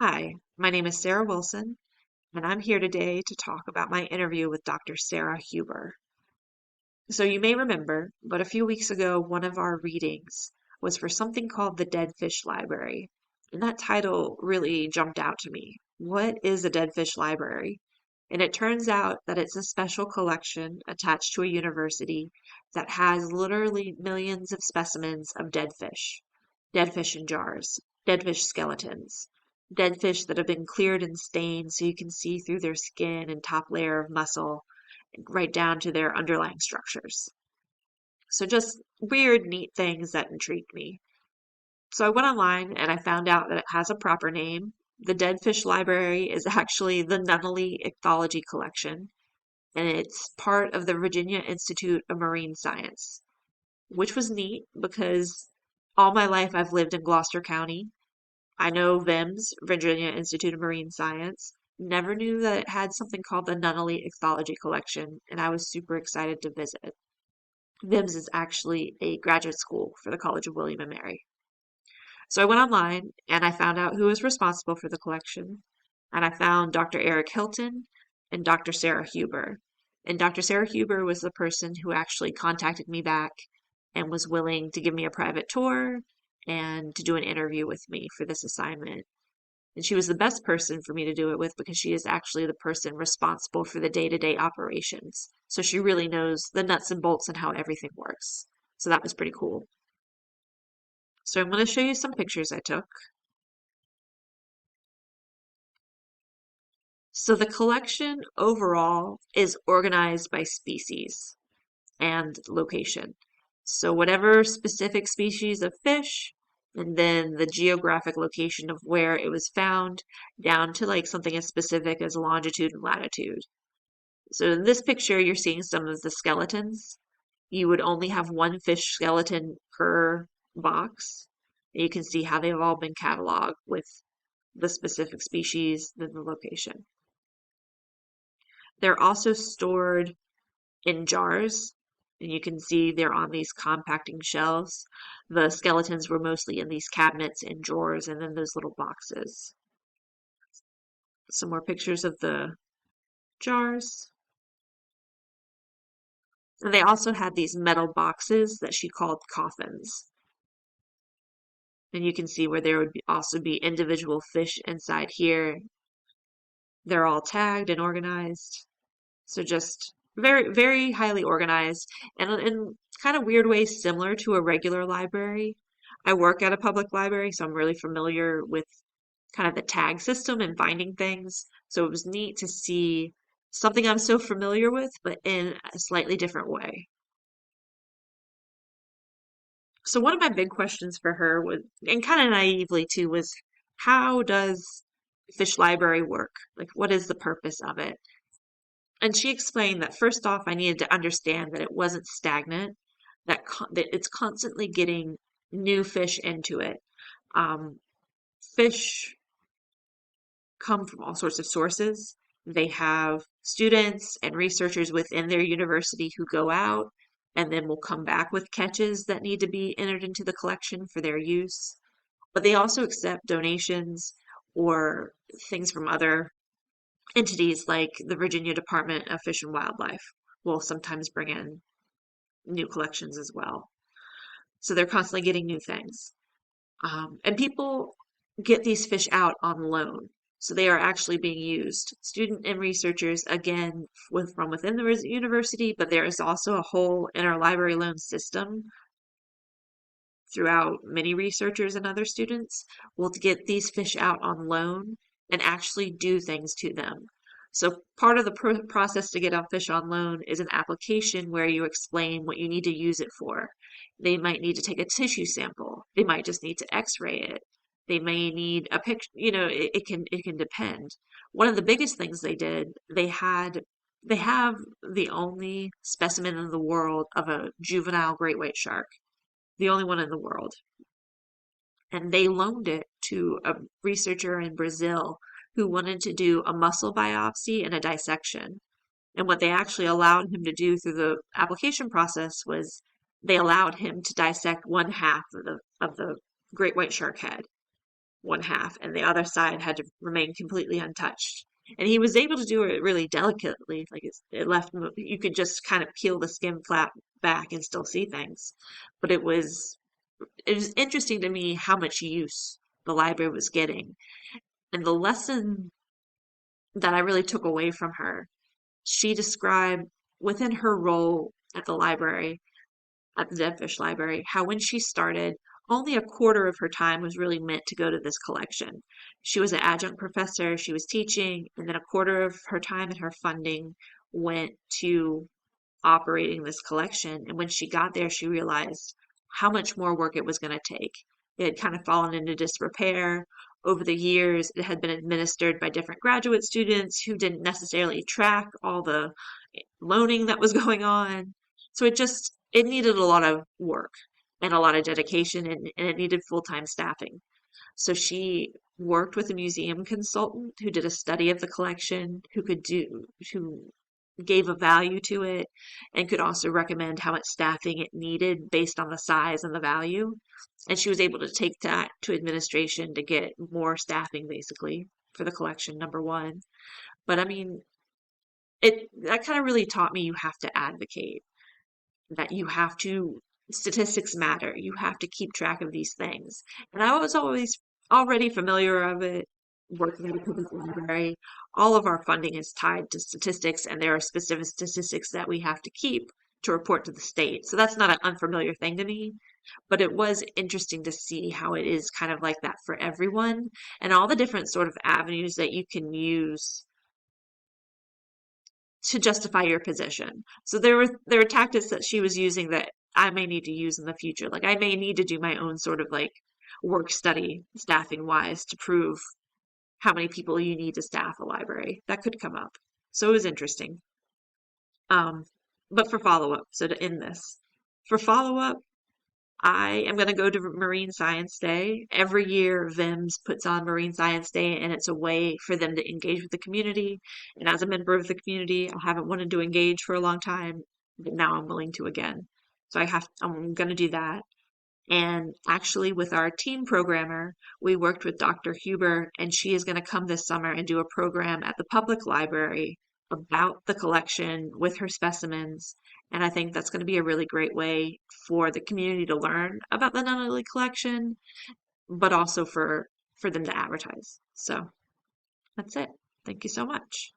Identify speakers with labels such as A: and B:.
A: Hi, my name is Sarah Wilson, and I'm here today to talk about my interview with Dr. Sarah Huber. So you may remember, but a few weeks ago, one of our readings was for something called the Dead Fish Library, and that title really jumped out to me. What is a dead fish library? And it turns out that it's a special collection attached to a university that has literally millions of specimens of dead fish in jars, dead fish skeletons, dead fish that have been cleared and stained so you can see through their skin and top layer of muscle, right down to their underlying structures. So just weird, neat things that intrigued me. So I went online and I found out that it has a proper name. The Dead Fish Library is actually the Nunnally Ichthyology Collection, and it's part of the Virginia Institute of Marine Science, which was neat because all my life I've lived in Gloucester County. I know VIMS, Virginia Institute of Marine Science. Never knew that it had something called the Nunnally Ichthyology Collection, and I was super excited to visit. VIMS is actually a graduate school for the College of William and Mary. So I went online and I found out who was responsible for the collection, and I found Dr. Eric Hilton and Dr. Sarah Huber. And Dr. Sarah Huber was the person who actually contacted me back and was willing to give me a private tour and to do an interview with me for this assignment. And she was the best person for me to do it with because she is actually the person responsible for the day-to-day operations. So she really knows the nuts and bolts and how everything works. So that was pretty cool. So I'm going to show you some pictures I took. So the collection overall is organized by species and location. So whatever specific species of fish, and then the geographic location of where it was found, down to like something as specific as longitude and latitude. So in this picture, you're seeing some of the skeletons. You would only have one fish skeleton per box. You can see how they've all been cataloged with the specific species and the location. They're also stored in jars, and you can see they're on these compacting shelves. The skeletons were mostly in these cabinets and drawers and then those little boxes. Some more pictures of the jars. And they also had these metal boxes that she called coffins. And you can see where there would also be individual fish inside here. They're all tagged and organized. So just very, very highly organized and in kind of weird ways similar to a regular library. I work at a public library, so I'm really familiar with kind of the tag system and finding things. So it was neat to see something I'm so familiar with, but in a slightly different way. So one of my big questions for her was, and kind of naively too, was how does Fish Library work? Like, what is the purpose of it? And she explained that first off, I needed to understand that it wasn't stagnant, that it's constantly getting new fish into it. Um, Fish come from all sorts of sources. They have students and researchers within their university who go out and then will come back with catches that need to be entered into the collection for their use. But they also accept donations or things from other entities like the Virginia Department of Fish and Wildlife will sometimes bring in new collections as well. So they're constantly getting new things. And people get these fish out on loan. So they are actually being used. Student and researchers, again, from within the university, but there is also a whole interlibrary loan system throughout many researchers and other students will get these fish out on loan and actually do things to them. So part of the process to get a fish on loan is an application where you explain what you need to use it for. They might need to take a tissue sample. They might just need to x-ray it. They may need a picture, it can depend. One of the biggest things they did, they have the only specimen in the world of a juvenile great white shark, the only one in the world. And they loaned it to a researcher in Brazil who wanted to do a muscle biopsy and a dissection. And what they actually allowed him to do through the application process was they allowed him to dissect one half of the great white shark head. one half, and the other side had to remain completely untouched. And he was able to do it really delicately. Like it left, you could just kind of peel the skin flap back and still see things. But it was interesting to me how much use the library was getting. And the lesson that I really took away from her, she described within her role at the library, at the Dead Fish Library, how when she started, only a quarter of her time was really meant to go to this collection. She was an adjunct professor, she was teaching, and then a quarter of her time and her funding went to operating this collection. And when she got there, she realized how much more work it was going to take. It had kind of fallen into disrepair. Over the years, it had been administered by different graduate students who didn't necessarily track all the loaning that was going on. So it needed a lot of work and a lot of dedication, and it needed full-time staffing. So she worked with a museum consultant who did a study of the collection, who gave a value to it, and could also recommend how much staffing it needed based on the size and the value. And she was able to take that to administration to get more staffing basically for the collection, number one. But I mean, that kind of really taught me you have to advocate, that you have to, statistics matter. You have to keep track of these things. And I was always already familiar of it, working at a public library. All of our funding is tied to statistics, and there are specific statistics that we have to keep to report to the state. So that's not an unfamiliar thing to me, but it was interesting to see how it is kind of like that for everyone, and all the different sort of avenues that you can use to justify your position. So there were tactics that she was using that I may need to use in the future. Like I may need to do my own sort of like work study staffing wise to prove how many people you need to staff a library. That could come up. So it was interesting. Um, but for follow-up, so to end this, for follow-up, I am going to go to Marine Science Day. Every year, VIMS puts on Marine Science Day, and it's a way for them to engage with the community. And as a member of the community, I haven't wanted to engage for a long time, but now I'm willing to again. So I'm going to do that. And actually, with our team programmer, we worked with Dr. Huber, and she is going to come this summer and do a program at the public library about the collection with her specimens. And I think that's going to be a really great way for the community to learn about the Nunnally collection, but also for them to advertise. So that's it. Thank you so much.